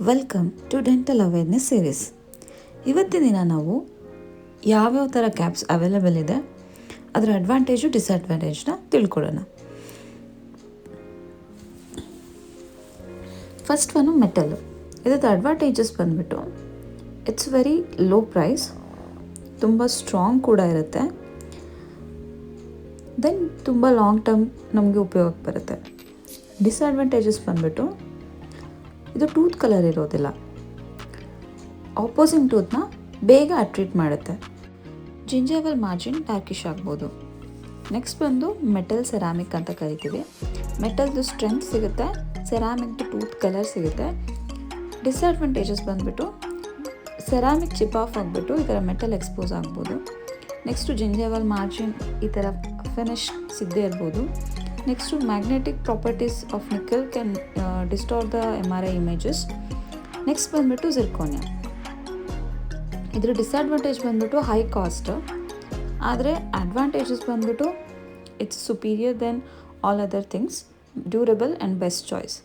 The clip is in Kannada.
Welcome to dental awareness series. ಇವತ್ತಿನ ದಿನ ನಾವು ಯಾವ್ಯಾವ ಥರ ಕ್ಯಾಪ್ಸ್ ಅವೈಲೇಬಲ್ ಇದೆ, ಅದರ ಅಡ್ವಾಂಟೇಜು ಡಿಸ್ಅಡ್ವಾಂಟೇಜ್ನ ತಿಳ್ಕೊಳ್ಳೋಣ. First one metal. ಇದರ ಅಡ್ವಾಂಟೇಜಸ್ ಬಂದುಬಿಟ್ಟು ಇಟ್ಸ್ ವೆರಿ ಲೋ ಪ್ರೈಸ್, ತುಂಬ ಸ್ಟ್ರಾಂಗ್ ಕೂಡ ಇರುತ್ತೆ, ದೆನ್ ತುಂಬ ಲಾಂಗ್ ಟರ್ಮ್ ನಮಗೆ ಉಪಯೋಗಕ್ಕೆ ಬರುತ್ತೆ. ಡಿಸ್ಅಡ್ವಾಂಟೇಜಸ್ ಬಂದುಬಿಟ್ಟು ಇದು ಟೂತ್ ಕಲರ್ ಇರೋದಿಲ್ಲ, ಆಪೋಸಿಂಗ್ ಟೂತ್ನ ಬೇಗ ಅಟ್ರೀಟ್ ಮಾಡುತ್ತೆ. ಜಿಂಜೇವಲ್ ಮಾರ್ಜಿನ್ ಡಾರ್ಕಿಶ್ ಆಗ್ಬೋದು. ನೆಕ್ಸ್ಟ್ ಬಂದು ಮೆಟಲ್ ಸೆರಾಮಿಕ್ ಅಂತ ಕರಿತೀವಿ. ಮೆಟಲ್ದು ಸ್ಟ್ರೆಂತ್ ಸಿಗುತ್ತೆ, ಸೆರಾಮಿಕ್ದು ಟೂತ್ ಕಲರ್ ಸಿಗುತ್ತೆ. ಡಿಸ್ಅಡ್ವಾಂಟೇಜಸ್ ಬಂದುಬಿಟ್ಟು ಸೆರಾಮಿಕ್ ಚಿಪ್ ಆಫ್ ಆಗಿಬಿಟ್ಟು ಈ ಥರ ಮೆಟಲ್ ಎಕ್ಸ್ಪೋಸ್ ಆಗ್ಬೋದು. ನೆಕ್ಸ್ಟು ಜಿಂಜೇವಲ್ ಮಾರ್ಜಿನ್ ಈ ಥರ ಫಿನಿಶ್ ಸಿಗದೇ ಇರ್ಬೋದು. Next magnetic properties of nickel can distort the MRI images. Next ಬಂದುಬಿಟ್ಟು ಝಿರ್ಕೋನಿಯಾ. ಇದ್ರ ಡಿಸ್ಅಡ್ವಾಂಟೇಜ್ ಬಂದುಬಿಟ್ಟು ಹೈ ಕಾಸ್ಟ್, ಆದರೆ ಅಡ್ವಾಂಟೇಜಸ್ ಬಂದುಬಿಟ್ಟು it's superior than all other things, durable and best choice.